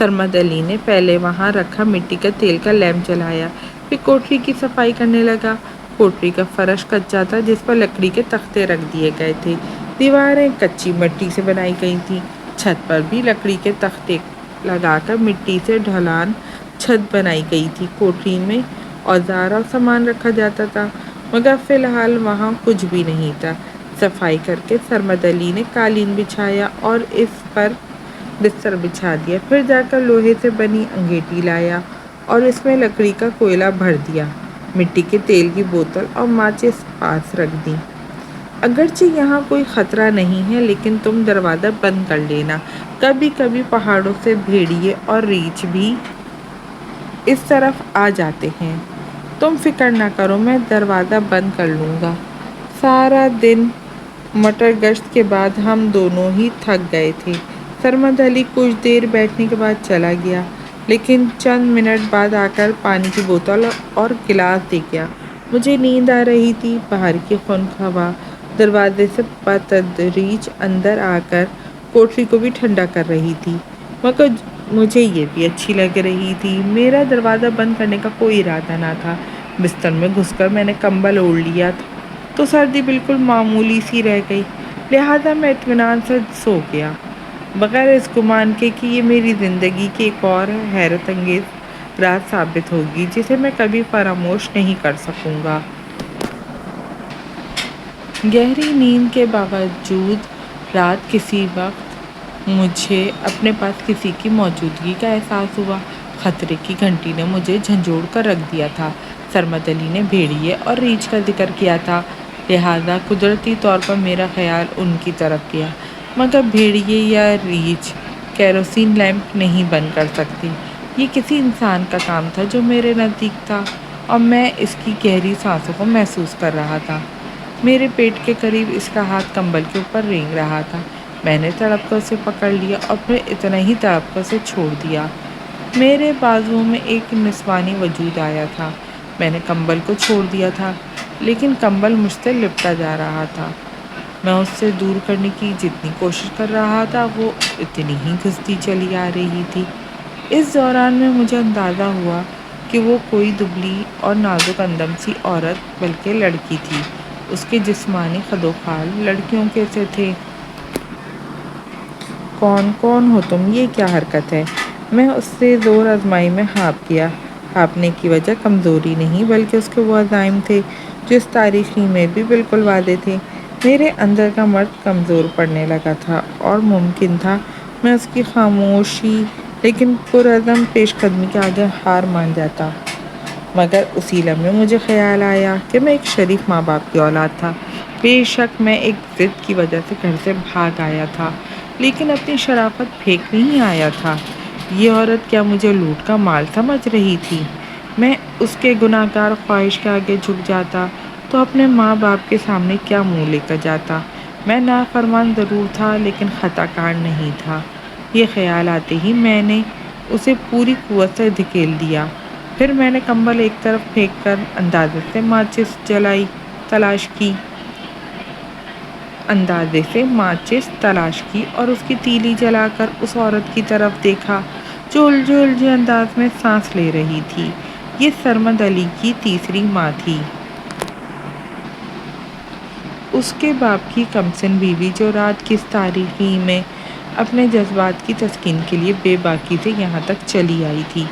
سرمد علی نے پہلے وہاں رکھا مٹی کا تیل کا لیمپ جلایا، پھر کوٹری کی صفائی کرنے لگا۔ کوٹری کا فرش کچا تھا جس پر لکڑی کے تختے رکھ دیے گئے تھے۔ دیواریں کچی مٹی سے بنائی گئی تھیں۔ چھت پر بھی لکڑی کے تختے لگا کر مٹی سے ڈھلان چھت بنائی گئی تھی۔ کوٹری میں اوزار اور سامان رکھا جاتا تھا، مگر فی الحال وہاں کچھ بھی نہیں تھا۔ صفائی کر کے سرمد علی نے قالین بچھایا اور اس پر بستر بچھا دیا، پھر جا کر لوہے سے بنی انگیٹھی لایا اور اس میں لکڑی کا کوئلہ بھر دیا۔ مٹی کے تیل کی بوتل اور ماچس پاس رکھ دیں۔ اگرچہ یہاں کوئی خطرہ نہیں ہے، لیکن تم دروازہ بند کر لینا، کبھی کبھی پہاڑوں سے بھیڑیے اور ریچھ بھی اس طرف آ جاتے ہیں۔ تم فکر نہ کرو، میں دروازہ بند کر لوں گا۔ سارا دن مٹر گشت کے بعد ہم دونوں ہی تھک گئے تھے۔ سرمد علی کچھ دیر بیٹھنے کے بعد چلا گیا، لیکن چند منٹ بعد آ کر پانی کی بوتل اور گلاس دے گیا۔ مجھے نیند آ رہی تھی۔ باہر کی خنک ہوا دروازے سے بتدریج اندر آ کر کوٹری کو بھی ٹھنڈا کر رہی تھی، مگر مجھے یہ بھی اچھی لگ رہی تھی۔ میرا دروازہ بند کرنے کا کوئی ارادہ نہ تھا۔ بستر میں گھس کر میں نے کمبل اوڑھ لیا تو سردی بالکل معمولی سی رہ گئی، لہٰذا میں اطمینان سے سو گیا، بغیر اس گمان کے کہ یہ میری زندگی کی ایک اور حیرت انگیز رات ثابت ہوگی جسے میں کبھی فراموش نہیں کر سکوں گا۔ گہری نیند کے باوجود رات کسی وقت مجھے اپنے پاس کسی کی موجودگی کا احساس ہوا۔ خطرے کی گھنٹی نے مجھے جھنجھوڑ کر رکھ دیا تھا۔ سرمد علی نے بھیڑیے اور ریچھ کا ذکر کیا تھا، لہٰذا قدرتی طور پر میرا خیال ان کی طرف گیا، مگر بھیڑیے یا ریچھ کیروسین لیمپ نہیں بند کر سکتی۔ یہ کسی انسان کا کام تھا جو میرے نزدیک تھا، اور میں اس کی گہری سانسوں کو محسوس کر رہا تھا۔ میرے پیٹ کے قریب اس کا ہاتھ کمبل کے اوپر رینگ رہا تھا۔ میں نے تڑپ کر اسے پکڑ لیا اور پھر اتنا ہی تڑپ کر اسے چھوڑ دیا۔ میرے بازوؤں میں ایک نسوانی وجود آیا تھا۔ میں نے کمبل کو چھوڑ دیا تھا، لیکن کمبل مجھ سے لپٹا جا رہا تھا۔ میں اس سے دور کرنے کی جتنی کوشش کر رہا تھا، وہ اتنی ہی گھستی چلی آ رہی تھی۔ اس دوران میں مجھے اندازہ ہوا کہ وہ کوئی دبلی اور نازک اندم سی عورت بلکہ لڑکی تھی۔ اس کے جسمانی خد و خال لڑکیوں کے سے تھے۔ کون ہو تم؟ یہ کیا حرکت ہے؟ میں اس سے زور آزمائی میں ہانپ گیا۔ ہانپنے کی وجہ کمزوری نہیں، بلکہ اس کے وہ عزائم تھے جو اس تاریکی میں بھی بالکل واضح تھے۔ میرے اندر کا مرد کمزور پڑنے لگا تھا، اور ممکن تھا میں اس کی خاموشی لیکن پرعزم پیش قدمی کے آگے ہار مان جاتا۔ مگر اسی لمحے مجھے خیال آیا کہ میں ایک شریف ماں باپ کی اولاد تھا۔ بے شک میں ایک ضد کی وجہ سے گھر سے بھاگ آیا تھا، لیکن اپنی شرافت پھینک نہیں آیا تھا۔ یہ عورت کیا مجھے لوٹ کا مال سمجھ رہی تھی؟ میں اس کے گناہ گار خواہش کے آگے جھک جاتا تو اپنے ماں باپ کے سامنے کیا منہ لے کر جاتا؟ میں نافرمان ضرور تھا، لیکن خطا کار نہیں تھا۔ یہ خیال آتے ہی میں نے اسے پوری قوت سے دھکیل دیا۔ پھر میں نے کمبل ایک طرف پھینک کر اندازے سے ماچس تلاش کی اور اس کی تیلی جلا کر اس عورت کی طرف دیکھا جو الجھے انداز میں سانس لے رہی تھی۔ یہ سرمد علی کی تیسری ماں تھی، اس کے باپ کی کمسن بیوی، جو رات کی اس تاریکی میں اپنے جذبات کی تسکین کے لیے بے باکی سے یہاں تک چلی آئی تھی۔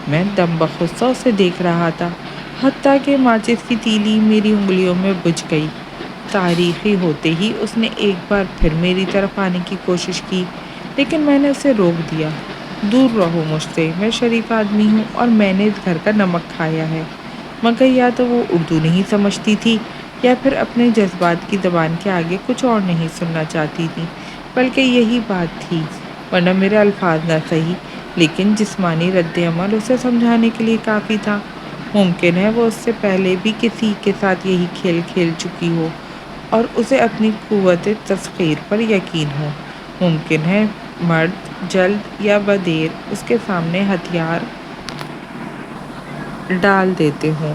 میں دم بغصہ اسے دیکھ رہا تھا، حتیٰ کہ ماچس کی تیلی میری انگلیوں میں بجھ گئی۔ تاریکی ہوتے ہی اس نے ایک بار پھر میری طرف آنے کی کوشش کی، لیکن میں نے اسے روک دیا۔ دور رہو مجھ سے، میں شریف آدمی ہوں اور میں نے اس گھر کا نمک کھایا ہے۔ مگر یا تو وہ اردو نہیں سمجھتی تھی، یا پھر اپنے جذبات کی زبان کے آگے کچھ اور نہیں سننا چاہتی تھی، بلکہ یہی بات تھی، ورنہ میرے الفاظ نہ صحیح، لیکن جسمانی رد عمل اسے سمجھانے کے لیے کافی تھا۔ ممکن ہے وہ اس سے پہلے بھی کسی کے ساتھ یہی کھیل کھیل چکی ہو اور اسے اپنی قوت تسخیر پر یقین ہو۔ ممکن ہے مرد جلد یا بدیر اس کے سامنے ہتھیار ڈال دیتے ہوں،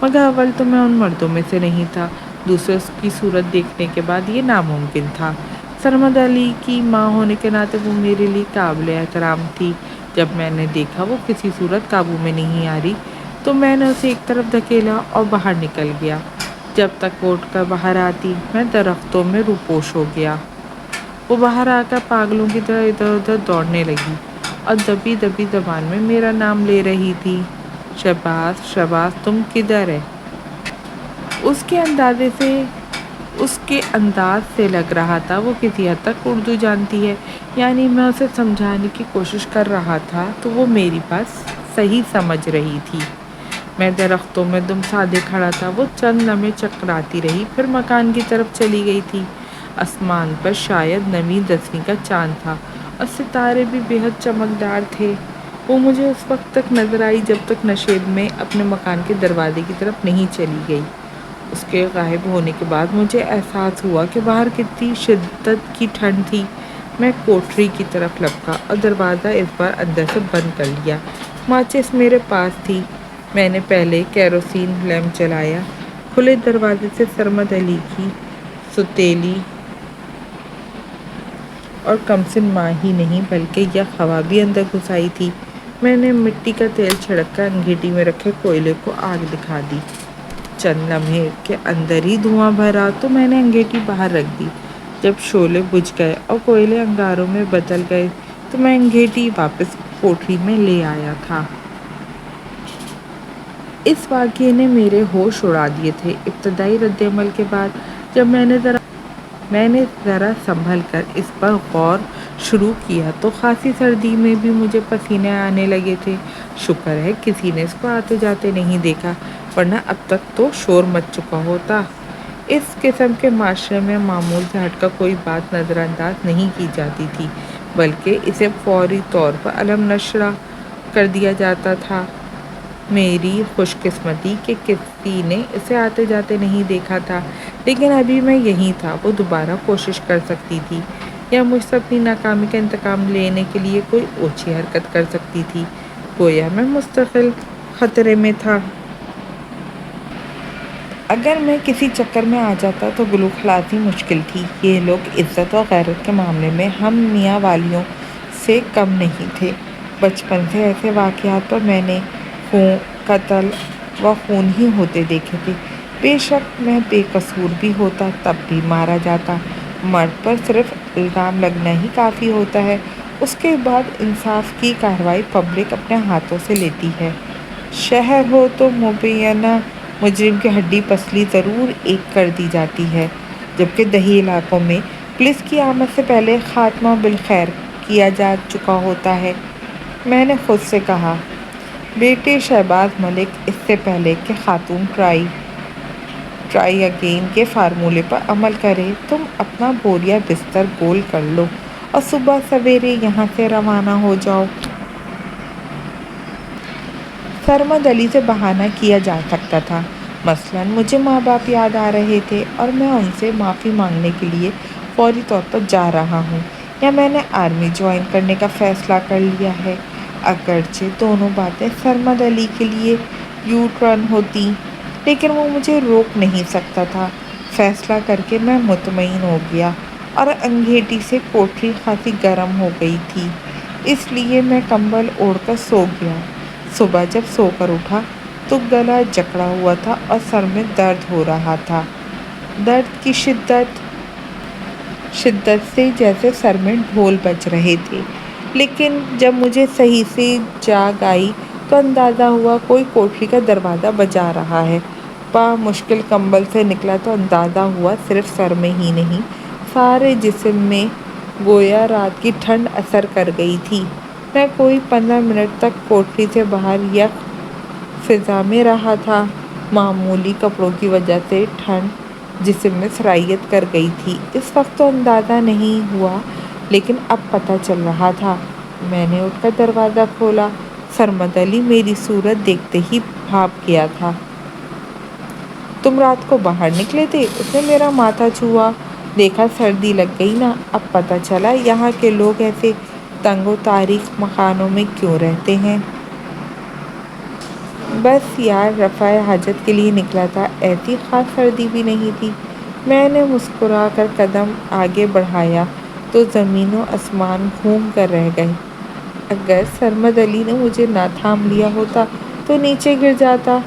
مگر اول تو میں ان مردوں میں سے نہیں تھا۔ دوسرے، اس کی صورت دیکھنے کے بعد یہ ناممکن تھا۔ سرمد علی کی ماں ہونے کے ناطے وہ میرے لیے قابل احترام تھی، جب میں نے دیکھا وہ کسی صورت قابو میں نہیں آ رہی تو میں نے اسے ایک طرف دھکیلا اور باہر نکل گیا۔ جب تک وہ اٹھ کر باہر آتی میں درختوں میں روپوش ہو گیا۔ وہ باہر آ کر پاگلوں کی طرح ادھر ادھر دوڑنے لگی اور دبی دبی زبان میں میرا نام لے رہی تھی، شہباز شہباز تم کدھر ہے؟ اس کے انداز سے لگ رہا تھا وہ کسی حد تک اردو جانتی ہے، یعنی میں اسے سمجھانے کی کوشش کر رہا تھا تو وہ میری بات صحیح سمجھ رہی تھی۔ میں درختوں میں دم سادے کھڑا تھا، وہ چند لمحے چکراتی رہی پھر مکان کی طرف چلی گئی تھی۔ آسمان پر شاید 9ویں 10ویں کا چاند تھا اور ستارے بھی بے حد چمکدار تھے۔ وہ مجھے اس وقت تک نظر آئی جب تک نشیب میں اپنے مکان کے دروازے کی طرف نہیں چلی گئی۔ اس کے غائب ہونے کے بعد مجھے احساس ہوا کہ باہر کتنی شدت کی ٹھنڈ تھی۔ میں کوٹری کی طرف لپکا اور دروازہ اس بار اندر سے بند کر لیا۔ ماچس میرے پاس تھی۔ میں نے پہلے کیروسین لیمپ جلایا۔ کھلے دروازے سے سرمد علی کی ستیلی اور کمسن ماں ہی نہیں بلکہ یک ہوا بھی اندر گھس آئی تھی۔ میں نے مٹی کا تیل چھڑک کر انگیٹھی میں رکھے کوئلے کو آگ دکھا دی۔ چند لمحے کے اندر ہی دھواں بھرا تو میں نے انگیٹھی باہر رکھ دی۔ جب شعلے بجھ گئے اور کوئلے انگاروں میں بدل گئے تو میں انگیٹھی واپس کوٹری میں لے آیا تھا۔ اس واقعے نے میرے ہوش اڑا دیے تھے۔ ابتدائی رد عمل کے بعد جب میں نے ذرا سنبھل کر اس پر غور شروع کیا تو خاصی سردی میں بھی مجھے پسینے آنے لگے تھے۔ شکر ہے کسی نے اس کو آتے جاتے نہیں دیکھا، ورنہ اب تک تو شور مچ چکا ہوتا۔ اس قسم کے معاشرے میں معمول سے ہٹ کر کوئی بات نظر انداز نہیں کی جاتی تھی، بلکہ اسے فوری طور پر علم نشر کر دیا جاتا تھا۔ میری خوش قسمتی کہ کسی نے اسے آتے جاتے نہیں دیکھا تھا، لیکن ابھی میں یہیں تھا۔ وہ دوبارہ کوشش کر سکتی تھی یا مجھ سے اپنی ناکامی کا انتقام لینے کے لیے کوئی اوچھی حرکت کر سکتی تھی۔ گویا میں مستقل خطرے میں تھا۔ اگر میں کسی چکر میں آ جاتا تو گلو خلاصی مشکل تھی۔ یہ لوگ عزت و غیرت کے معاملے میں ہم میاں والیوں سے کم نہیں تھے۔ بچپن سے ایسے واقعات پر میں نے قتل و خون ہی ہوتے دیکھے تھے۔ بے شک میں بے قصور بھی ہوتا تب بھی مارا جاتا۔ مرد پر صرف الزام لگنا ہی کافی ہوتا ہے، اس کے بعد انصاف کی کارروائی پبلک اپنے ہاتھوں سے لیتی ہے۔ شہر ہو تو مبینہ مجرم کی ہڈی پسلی ضرور ایک کر دی جاتی ہے، جبکہ دیہی علاقوں میں پولیس کی آمد سے پہلے خاتمہ بالخیر کیا جا چکا ہوتا ہے۔ میں نے خود سے کہا، بیٹے شہباز ملک، اس سے پہلے کہ خاتون ٹرائی اگین کے فارمولے پر عمل کرے، تم اپنا بوریا بستر گول کر لو اور صبح سویرے یہاں سے روانہ ہو جاؤ۔ سرمد علی سے بہانہ کیا جا سکتا تھا، مثلاً مجھے ماں باپ یاد آ رہے تھے اور میں ان سے معافی مانگنے کے لیے فوری طور پر جا رہا ہوں، یا میں نے آرمی جوائن کرنے کا فیصلہ کر لیا ہے۔ اگرچہ دونوں باتیں سرمد علی کے لیے یو ٹرن ہوتی، لیکن وہ مجھے روک نہیں سکتا تھا۔ فیصلہ کر کے میں مطمئن ہو گیا اور انگیٹھی سے کوٹری خاصی گرم ہو گئی تھی، اس لیے میں کمبل اوڑھ کر سو گیا۔ صبح جب سو کر اٹھا تو گلا جکڑا ہوا تھا اور سر میں درد ہو رہا تھا، درد کی شدت سے جیسے سر میں ڈھول بج رہے تھے۔ لیکن جب مجھے صحیح سے جاگ آئی تو اندازہ ہوا کوئی کوٹری کا دروازہ بجا رہا ہے۔ پا مشکل کمبل سے نکلا تو اندازہ ہوا صرف سر میں ہی نہیں، سارے جسم میں گویا رات کی ٹھنڈ اثر کر گئی تھی۔ میں کوئی 15 منٹ تک کوٹری سے باہر یک فضا میں رہا تھا۔ معمولی کپڑوں کی وجہ سے ٹھنڈ جسم میں سرایت کر گئی تھی۔ اس وقت تو اندازہ نہیں ہوا، لیکن اب پتہ چل رہا تھا۔ میں نے اٹھ کر دروازہ کھولا۔ سرمد علی میری صورت دیکھتے ہی بھاپ گیا تھا۔ تم رات کو باہر نکلے تھے؟ اس نے میرا ماتھا چھوا۔ دیکھا سردی لگ گئی نا، اب پتہ چلا یہاں کے لوگ ایسے تنگ و تاریک مکانوں میں کیوں رہتے ہیں۔ بس یار رفع حاجت کے لیے نکلا تھا، ایسی خاص سردی بھی نہیں تھی۔ میں نے مسکرا کر قدم آگے بڑھایا تو زمین و آسمان گھوم کر رہ گئے۔ اگر سرمد علی نے مجھے نہ تھام لیا ہوتا تو نیچے گر جاتا۔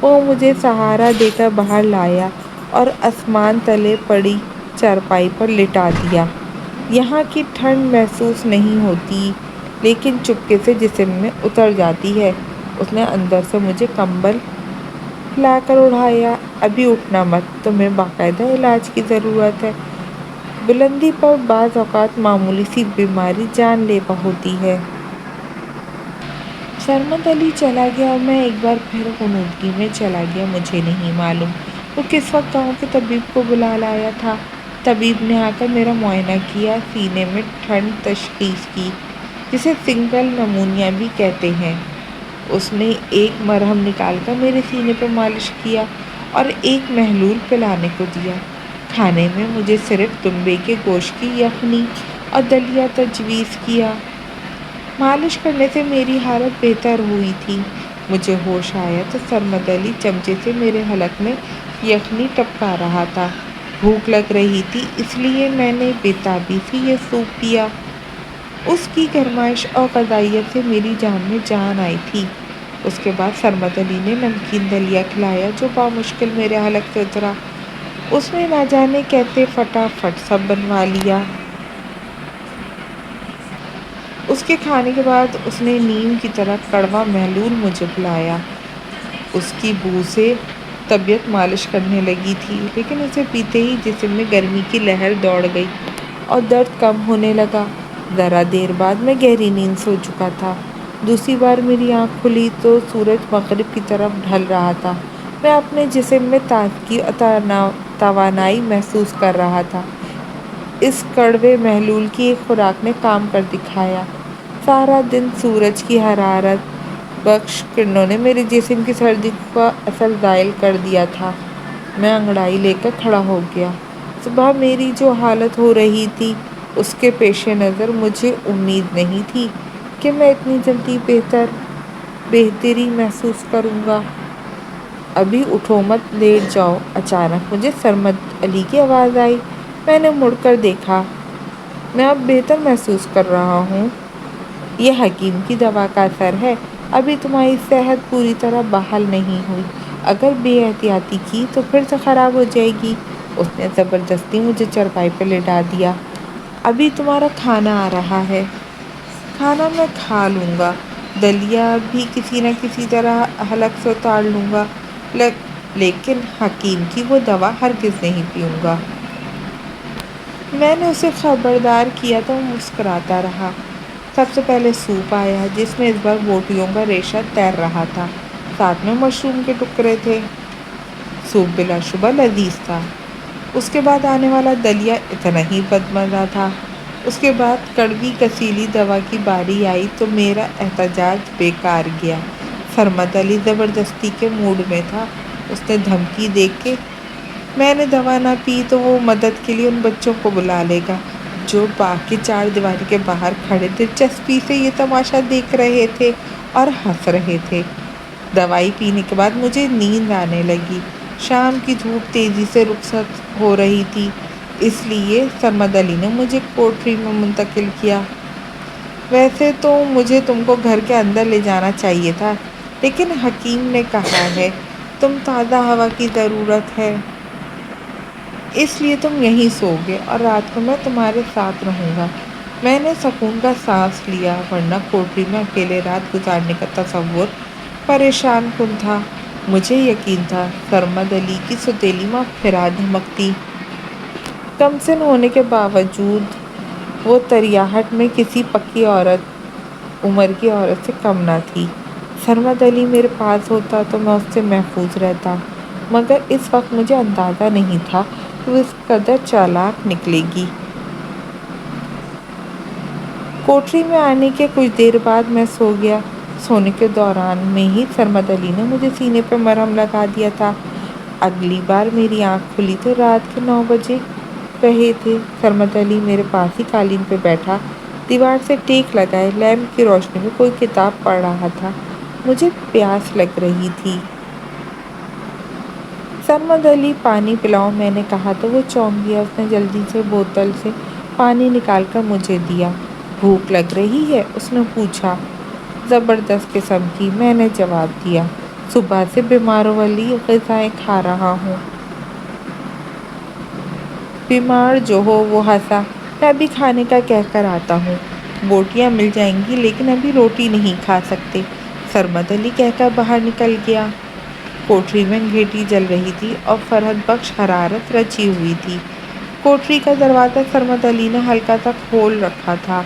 وہ مجھے سہارا دے کر باہر لایا اور آسمان تلے پڑی چارپائی پر لٹا دیا۔ یہاں کی ٹھنڈ محسوس نہیں ہوتی لیکن چپکے سے جسم میں اتر جاتی ہے۔ اس نے اندر سے مجھے کمبل لا کر اڑایا۔ ابھی اٹھنا مت، تمہیں باقاعدہ علاج کی ضرورت ہے۔ بلندی پر بعض اوقات معمولی سی بیماری جان لیوا ہوتی ہے۔ سرمد علی چلا گیا اور میں ایک بار پھر غنودگی میں چلا گیا۔ مجھے نہیں معلوم وہ کس وقت گاؤں کے طبیب کو بلا لایا تھا۔ طبیب نے آ کر میرا معائنہ کیا، سینے میں ٹھنڈ تشخیص کی، جسے سنگل نمونیا بھی کہتے ہیں۔ اس نے ایک مرہم نکال کر میرے سینے پر مالش کیا اور ایک محلول پلانے کو دیا۔ کھانے میں مجھے صرف دمبے کے گوشت کی یخنی اور دلیا تجویز کیا۔ مالش کرنے سے میری حالت بہتر ہوئی تھی۔ مجھے ہوش آیا تو سرمد علی چمچے سے میرے حلق میں یخنی ٹپکا رہا تھا۔ بھوک لگ رہی تھی اس لیے میں نے بے تابی سے یہ سوپ پیا۔ اس کی گرمائش اور غذائیت سے میری جان میں جان آئی تھی۔ اس کے بعد سرمد علی نے نمکین دلیا کھلایا جو بامشکل میرے حلق سے اترا۔ اس نے نہ جانے کیسے فٹافٹ سب بنوا لیا۔ اس کے کھانے کے بعد اس نے نیم کی طرح کڑوا محلول مجھے پلایا۔ اس کی بو سے طبیعت مالش کرنے لگی تھی لیکن اسے پیتے ہی جسم میں گرمی کی لہر دوڑ گئی اور درد کم ہونے لگا۔ ذرا دیر بعد میں گہری نیند سو چکا تھا۔ دوسری بار میری آنکھ کھلی تو سورج مغرب کی طرف ڈھل رہا تھا۔ میں اپنے جسم میں تازگی اور توانائی محسوس کر رہا تھا۔ اس کڑوے محلول کی ایک خوراک نے کام کر دکھایا۔ سارا دن سورج کی حرارت بخش کرنوں نے میرے جسم کی سردی کا اثر زائل کر دیا تھا۔ میں انگڑائی لے کر کھڑا ہو گیا۔ صبح میری جو حالت ہو رہی تھی اس کے پیش نظر مجھے امید نہیں تھی کہ میں اتنی جلدی بہتری محسوس کروں گا۔ ابھی اٹھو مت، لیٹ جاؤ۔ اچانک مجھے سرمد علی کی آواز آئی۔ میں نے مڑ کر دیکھا۔ میں اب بہتر محسوس کر رہا ہوں۔ یہ حکیم کی دوا کا اثر ہے۔ ابھی تمہاری صحت پوری طرح بحال نہیں ہوئی۔ اگر بے احتیاطی کی تو پھر سے خراب ہو جائے گی۔ اس نے زبردستی مجھے چارپائی پہ لٹا دیا۔ ابھی تمہارا کھانا آ رہا ہے۔ کھانا میں کھا لوں گا، دلیا بھی کسی نہ کسی طرح حلق سے اتار لوں گا، لیکن حکیم کی وہ دوا ہرگز نہیں پیوں گا۔ میں نے اسے خبردار کیا تو وہ مسکراتا رہا۔ سب سے پہلے سوپ آیا جس میں اس بار بوٹیوں کا ریشہ تیر رہا تھا، ساتھ میں مشروم کے ٹکڑے تھے۔ سوپ بلا شبہ لذیذ تھا۔ اس کے بعد آنے والا دلیا اتنا ہی بدمزہ تھا۔ اس کے بعد کڑوی کسیلی دوا کی باری آئی تو میرا احتجاج بیکار گیا۔ سرمد علی زبردستی کے موڈ میں تھا۔ اس نے دھمکی دے کہ میں نے دوا نہ پی تو وہ مدد کے لیے ان بچوں کو بلا لے گا جو باغ کی چار دیواری کے باہر کھڑے دلچسپی سے یہ تماشا دیکھ رہے تھے اور ہنس رہے تھے۔ دوائی پینے کے بعد مجھے نیند آنے لگی۔ شام کی دھوپ تیزی سے رخصت ہو رہی تھی، اس لیے سرمد علی نے مجھے کوٹری میں منتقل کیا۔ ویسے تو مجھے تم کو گھر کے اندر لے جانا چاہیے تھا لیکن حکیم نے کہا ہے تم تازہ ہوا کی ضرورت ہے، اس لیے تم یہیں سو گے اور رات کو میں تمہارے ساتھ رہوں گا۔ میں نے سکون کا سانس لیا ورنہ کوٹری میں اکیلے رات گزارنے کا تصور پریشان کن تھا۔ مجھے یقین تھا سرمد علی کی سوتیلی ماں پھرا دھمکتی۔ کم سن ہونے کے باوجود وہ طریاحٹ میں کسی پکی عمر کی عورت سے کم نہ تھی۔ سرمد علی میرے پاس ہوتا تو میں اس سے محفوظ رہتا، مگر اس وقت مجھے اندازہ نہیں تھا کہ وہ اس قدر چالاک نکلے گی۔ کوٹری میں آنے کے کچھ دیر بعد میں سو گیا۔ سونے کے دوران میں ہی سرمد علی نے مجھے سینے پہ مرہم لگا دیا تھا۔ اگلی بار میری آنکھ کھلی تو رات کے 9 بج رہے تھے۔ سرمد علی میرے پاس ہی قالین پہ بیٹھا، دیوار سے ٹیک لگائے لیمپ کی روشنی میں کوئی کتاب پڑھ رہا تھا۔ مجھے پیاس لگ رہی تھی۔ سرمد علی پانی پلاؤ، میں نے کہا تو وہ چونک گیا۔ اس نے جلدی سے بوتل سے پانی نکال کر مجھے دیا۔ بھوک لگ رہی ہے؟ اس نے پوچھا۔ زبردست قسم کی، میں نے جواب دیا۔ صبح سے بیماروں والی غذائیں کھا رہا ہوں۔ بیمار جو ہو، وہ ہنسا۔ میں ابھی کھانے کا کہہ کر آتا ہوں۔ بوٹیاں مل جائیں گی لیکن ابھی روٹی نہیں کھا سکتے، سرمد علی کہہ کر باہر نکل گیا۔ کوٹری میں انگیٹھی جل رہی تھی اور فرحت بخش حرارت رچی ہوئی تھی۔ کوٹری کا دروازہ سرمد علی نے ہلکا سا کھول رکھا تھا،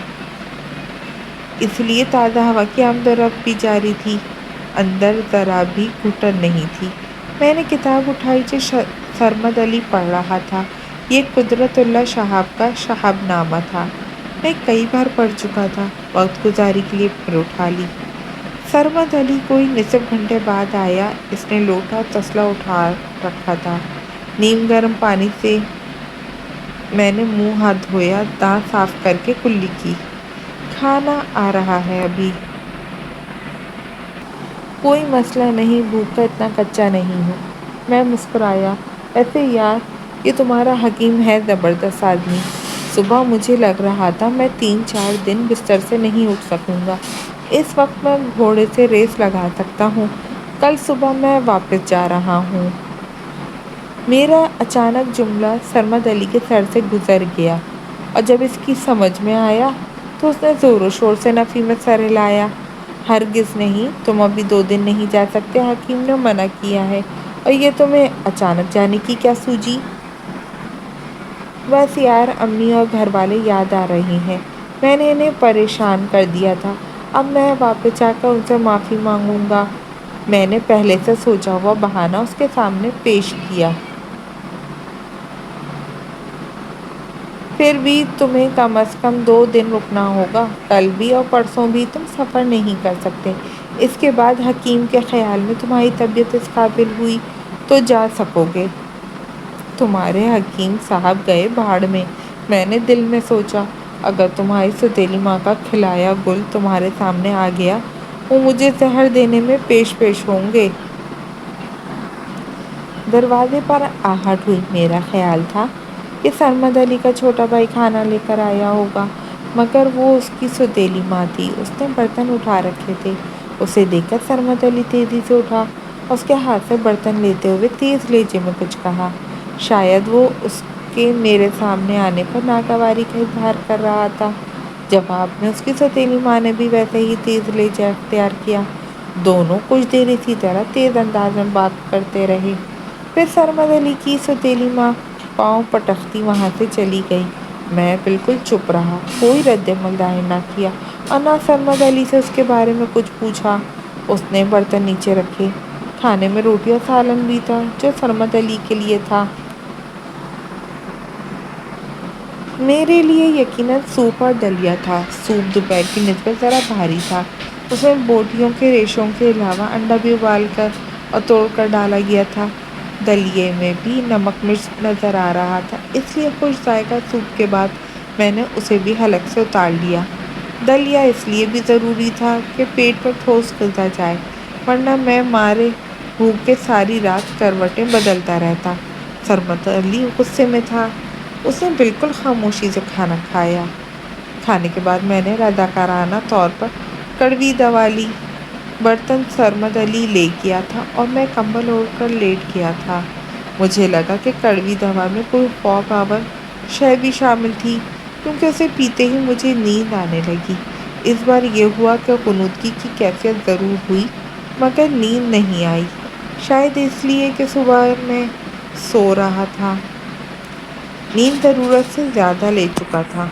اس لیے تازہ ہوا کی آمد و رفت بھی جاری تھی۔ اندر ذرا بھی گھٹن نہیں تھی۔ میں نے کتاب اٹھائی جو سرمد علی پڑھ رہا تھا۔ یہ قدرت اللہ شہاب کا شہاب نامہ تھا۔ میں کئی بار پڑھ چکا تھا، وقت گزاری کے لیے پھر اٹھا لی۔ سرمد علی کوئی نصف گھنٹے بعد آیا۔ اس نے لوٹا تسلا اٹھا رکھا تھا۔ نیم گرم پانی سے میں نے منہ ہاتھ دھویا، دانت صاف کر کے کلی کی۔ کھانا آ رہا ہے ابھی۔ کوئی مسئلہ نہیں، بھوک کا اتنا کچا نہیں ہوں۔ میں مسکرایا۔ ویسے یار، یہ تمہارا حکیم ہے زبردست آدمی۔ صبح مجھے لگ رہا تھا میں 3-4 دن بستر سے نہیں اٹھ سکوں گا۔ اس وقت میں گھوڑے سے ریس لگا سکتا ہوں۔ کل صبح میں واپس جا رہا ہوں۔ میرا اچانک جملہ سرمد علی کے سر سے گزر گیا، اور جب اس کی سمجھ میں آیا تو اس نے زور و شور سے نفی میں سر ہلایا۔ ہرگز نہیں، تم ابھی 2 دن نہیں جا سکتے، حکیم نے منع کیا ہے۔ اور یہ تمہیں اچانک جانے کی کیا سوجی؟ بس یار، امی اور گھر والے یاد آ رہے ہیں۔ میں نے انہیں پریشان کر دیا تھا، اب میں واپس جا کر ان سے معافی مانگوں گا۔ میں نے پہلے سے سوچا ہوا بہانہ اس کے سامنے پیش کیا۔ پھر بھی تمہیں کم از کم 2 دن رکنا ہوگا۔ کل بھی اور پرسوں بھی تم سفر نہیں کر سکتے۔ اس کے بعد حکیم کے خیال میں تمہاری طبیعت اس قابل ہوئی تو جا سکو گے۔ تمہارے حکیم صاحب گئے بھاڑ میں، میں نے دل میں سوچا۔ اگر تمہاری سوتیلی ماں کا کھلایا گل تمہارے سامنے آ گیا، وہ مجھے زہر دینے میں پیش ہوں گے۔ دروازے پر آہٹ ہوئی۔ میرا خیال تھا کہ سرمد علی کا چھوٹا بھائی کھانا لے کر آیا ہوگا، مگر وہ اس کی سوتیلی ماں تھی۔ اس نے برتن اٹھا رکھے تھے۔ اسے دیکھ کر سرمد علی تیزی سے اٹھا اور اس کے ہاتھ سے برتن لیتے ہوئے تیز لہجے میں کچھ کہا۔ شاید وہ اس کے میرے سامنے آنے پر ناگواری کا اظہار کر رہا تھا۔ جواب میں اس کی سوتیلی ماں نے بھی ویسے ہی تیز لہجہ اختیار کیا۔ دونوں کچھ دیر اسی طرح تیز انداز میں بات کرتے رہے۔ پھر سرمد علی کی سوتیلی ماں پاؤں پٹکتی وہاں سے چلی گئی۔ میں بالکل چپ رہا، کوئی رد عمل ظاہر نہ کیا اور نہ سرمد علی سے اس کے بارے میں کچھ پوچھا۔ اس نے برتن نیچے رکھے۔ کھانے میں روٹی اور سالن بھی تھا، جو سرمد علی کے لیے تھا۔ میرے لیے یقیناً سوپ اور دلیا تھا۔ سوپ دوپہر کی نسبت ذرا بھاری تھا۔ اس میں بوٹیوں کے ریشوں کے علاوہ انڈا بھی ابال کر اور توڑ کر ڈالا گیا تھا۔ دلیے میں بھی نمک مرچ نظر آ رہا تھا، اس لیے خوش ذائقہ سوپ کے بعد میں نے اسے بھی حلق سے اتار لیا۔ دلیا اس لیے بھی ضروری تھا کہ پیٹ پر ٹھوس غذا جائے، ورنہ میں مارے بھوک کے ساری رات کروٹیں بدلتا رہتا۔ سرمد علی غصے میں تھا۔ اس نے بالکل خاموشی سے کھانا کھایا۔ کھانے کے بعد میں نے رضاکارانہ طور پر کڑوی دوا لی۔ برتن سرمد علی لے گیا تھا اور میں کمبل اوڑھ کر لیٹ گیا تھا۔ مجھے لگا کہ کڑوی دوا میں کوئی خوف آور شے بھی شامل تھی، کیونکہ اسے پیتے ہی مجھے نیند آنے لگی۔ اس بار یہ ہوا کہ غنودگی کی کیفیت ضرور ہوئی، مگر نیند نہیں آئی۔ شاید اس لیے کہ صبح میں سو رہا تھا، نیند ضرورت سے زیادہ لے چکا تھا۔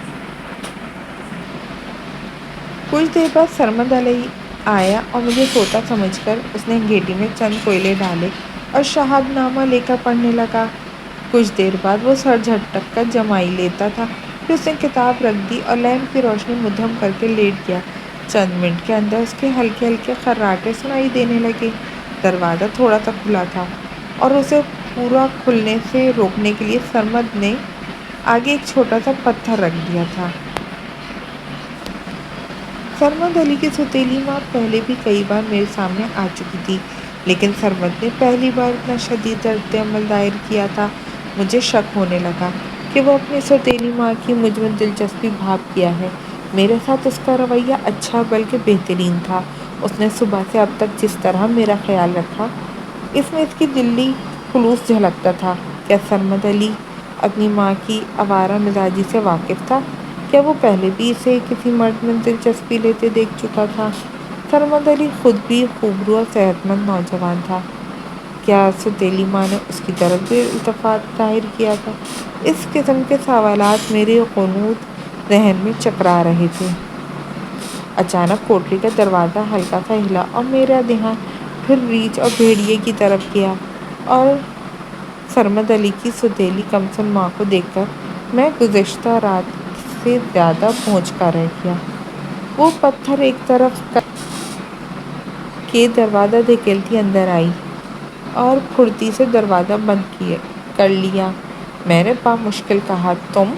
کچھ دیر بعد سرمد علی آیا اور مجھے سوتا سمجھ کر اس نے انگیٹھی میں چند کوئلے ڈالے اور شہاب نامہ لے کر پڑھنے لگا۔ کچھ دیر بعد وہ سر جھٹک کر جمائی لیتا تھا، پھر اس نے کتاب رکھ دی اور لیمپ کی روشنی مدھم کر کے لیٹ گیا۔ چند منٹ کے اندر اس کے ہلکے ہلکے خراٹے سنائی دینے لگے۔ دروازہ تھوڑا سا کھلا تھا اور اسے پورا کھلنے سے روکنے کے لیے سرمد نے آگے ایک چھوٹا سا پتھر رکھ دیا تھا۔ سرمد علی کی سوتیلی ماں پہلے بھی کئی بار میرے سامنے آ چکی تھی، لیکن سرمد نے پہلی بار اتنا شدید رد عمل ظاہر کیا تھا۔ مجھے شک ہونے لگا کہ وہ اپنی سوتیلی ماں کی مجھ میں دلچسپی بھاپ گیا ہے۔ میرے ساتھ اس کا رویہ اچھا بلکہ بہترین تھا۔ اس نے صبح سے اب تک جس طرح میرا خیال رکھا، اس میں اس کی دلی خلوص جھلکتا تھا۔ کیا سرمد علی اپنی ماں کی آوارہ مزاجی سے واقف تھا؟ کیا وہ پہلے بھی اسے کسی مرد میں دلچسپی لیتے دیکھ چکا تھا؟ سرمد علی خود بھی خوبرو اور صحت مند نوجوان تھا۔ کیا سوتیلی ماں نے اس کی طرف بھی التفات ظاہر کیا تھا؟ اس قسم کے سوالات میرے غنود ذہن میں چکرا رہے تھے۔ اچانک کوٹری کا دروازہ ہلکا سا ہلا اور میرا دھیان پھر ریچھ اور بھیڑیے کی طرف گیا، اور سرمد علی کی سوتیلی کمسن ماں کو دیکھ کر میں گزشتہ رات سے زیادہ بھونچ کا رہ گیا۔ وہ پتھر ایک طرف کے دروازہ دھکیلتی اندر آئی اور پھرتی سے دروازہ بند کر لیا۔ میں نے بامشکل کہا، تم؟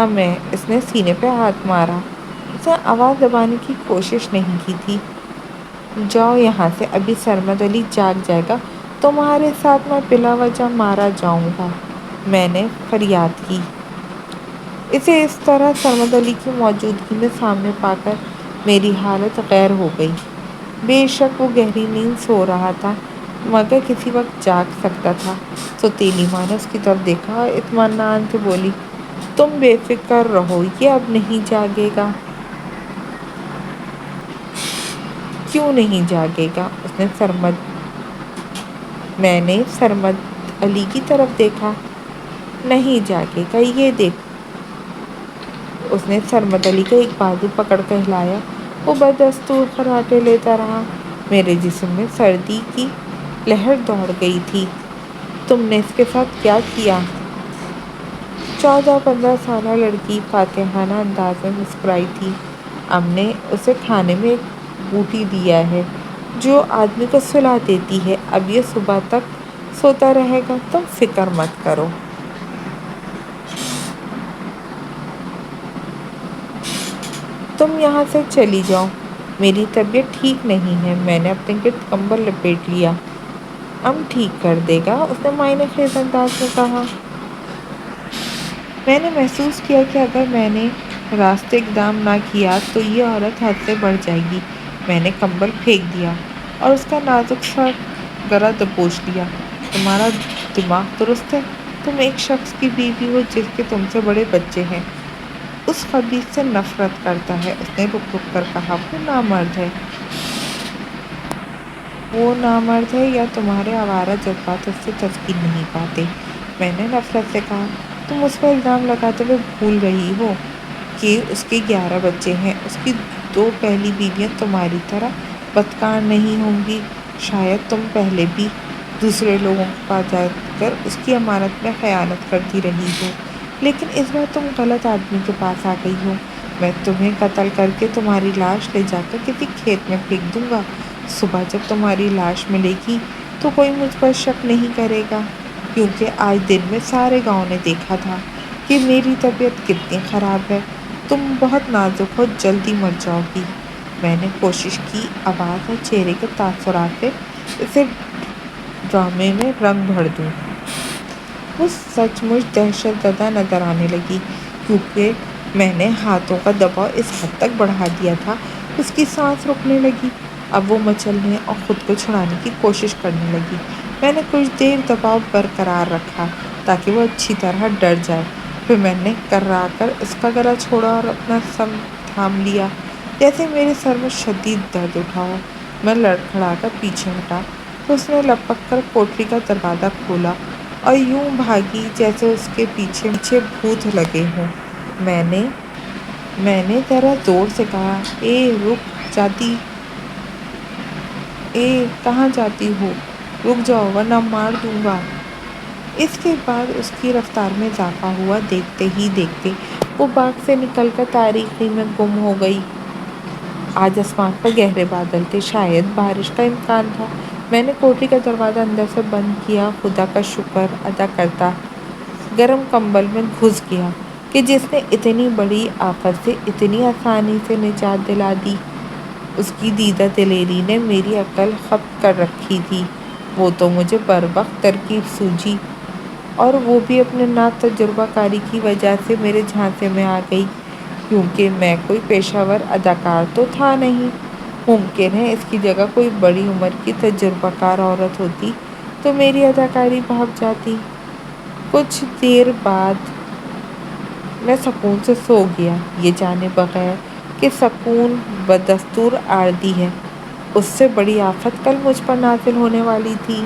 میں اس نے سینے پہ ہاتھ مارا۔ اس نے آواز دبانے کی کوشش نہیں کی تھی۔ جاؤ یہاں سے، ابھی سرمد علی جاگ جائے گا تمہارے ساتھ میں بلا وجہ مارا جاؤں گا، میں نے فریاد کی۔ اسے اس طرح سرمد علی کی موجودگی میں سامنے پا کر میری حالت غیر ہو گئی۔ بے شک وہ گہری نیند سو رہا تھا، مگر کسی وقت جاگ سکتا تھا۔ سوتیلی ماں نے اس کی طرف دیکھا اور اطمینان سے بولی، تم بے فکر رہو، یہ اب نہیں جاگے گا۔ کیوں نہیں جاگے گا؟ میں نے سرمد علی کی طرف دیکھا۔ نہیں جاگے گا، یہ دیکھو۔ اس نے سرمد علی کا ایک بازو پکڑ کر ہلایا۔ وہ بدستور خراٹے لیتا رہا۔ میرے جسم میں سردی کی لہر دوڑ گئی تھی۔ تم نے اس کے ساتھ کیا کیا؟ 14-15 سالہ لڑکی فاتحانہ انداز میں مسکرائی تھی۔ ہم نے اسے کھانے میں ایک بوٹی دیا ہے جو آدمی کو سلا دیتی ہے، اب یہ صبح تک سوتا رہے گا، تم فکر مت کرو۔ تم یہاں سے چلی جاؤ، میری طبیعت ٹھیک نہیں ہے۔ میں نے اپنے گرد کمبل لپیٹ لیا۔ ٹھیک کر دے گا، اس نے معنی خیز انداز میں کہا۔ میں نے محسوس کیا کہ اگر میں نے راست اقدام نہ کیا تو یہ عورت حد سے بڑھ جائے گی۔ میں نے کمبل پھینک دیا اور اس کا نازک سا گلا دبوچ لیا۔ تمہارا دماغ درست ہے؟ تم ایک شخص کی بیوی ہو جس کے تم سے بڑے بچے ہیں، اس خبیث سے نفرت کرتا ہے۔ اس نے رک رک کر کہا، وہ نامرد ہے یا تمہارے آوارہ جذبات اس سے تسکین نہیں پاتے؟ میں نے نفرت سے کہا، تم اس پر الزام لگاتے ہوئے بھول رہی ہو کہ اس کے 11 بچے ہیں۔ اس کی 2 پہلی بیویاں تمہاری طرح بدکار نہیں ہوں گی۔ شاید تم پہلے بھی دوسرے لوگوں کے پاس جا کر اس کی امانت میں خیانت کرتی رہی ہو، لیکن اس بار تم غلط آدمی کے پاس آ گئی ہو۔ میں تمہیں قتل کر کے تمہاری لاش لے جا کر کسی کھیت میں پھینک دوں گا۔ صبح جب تمہاری لاش ملے گی تو کوئی مجھ پر شک نہیں کرے گا، کیونکہ آج دن میں سارے گاؤں نے دیکھا تھا کہ میری طبیعت کتنی خراب ہے۔ تم بہت نازک ہو، جلدی مر جاؤ گی۔ میں نے کوشش کی آواز اور چہرے کے تاثرات سے اسے ڈرامے میں رنگ بھر دوں۔ وہ سچ مچ دہشت زدہ نظر آنے لگی، کیونکہ میں نے ہاتھوں کا دباؤ اس حد تک بڑھا دیا تھا اس کی سانس رکنے لگی۔ اب وہ مچلنے اور خود کو چھڑانے کی کوشش کرنے لگی۔ میں نے کچھ دیر دباؤ برقرار رکھا تاکہ وہ اچھی طرح ڈر جائے، پھر میں نے کرا کر اس کا گلا چھوڑا اور اپنا سر تھام لیا جیسے میرے سر میں شدید درد اٹھا ہو۔ میں لڑکھڑا کر پیچھے ہٹا تو اس نے لپک کر کوٹری کا دروازہ کھولا اور یوں بھاگی جیسے اس کے پیچھے پیچھے بھوت لگے ہوں۔ میں نے ذرا زور سے کہا، کہاں جاتی ہو؟ رک جاؤ ورنہ مار دوں گا۔ اس کے بعد اس کی رفتار میں اضافہ ہوا۔ دیکھتے ہی دیکھتے وہ باغ سے نکل کر تاریکی میں گم ہو گئی۔ آج آسمان پر گہرے بادل تھے، شاید بارش کا امکان تھا۔ میں نے کوٹری کا دروازہ اندر سے بند کیا، خدا کا شکر ادا کرتا گرم کمبل میں گھس گیا کہ جس نے اتنی بڑی آفت سے اتنی آسانی سے نجات دلا دی۔ اس کی دیدہ دلیری نے میری عقل ضبط کر رکھی تھی۔ وہ تو مجھے بروقت ترکیب سوجھی، اور وہ بھی اپنے ناتجربہ کاری کی وجہ سے میرے جھانسے میں آ گئی۔ کیونکہ میں کوئی پیشہ ور اداکار تو تھا نہیں۔ ممکن ہے اس کی جگہ کوئی بڑی عمر کی تجربہ کار عورت ہوتی تو میری اداکاری بھاپ جاتی۔ کچھ دیر بعد میں سکون سے سو گیا، یہ جانے بغیر کہ سکون بدستور عارضی ہے، اس سے بڑی آفت کل مجھ پر نازل ہونے والی تھی۔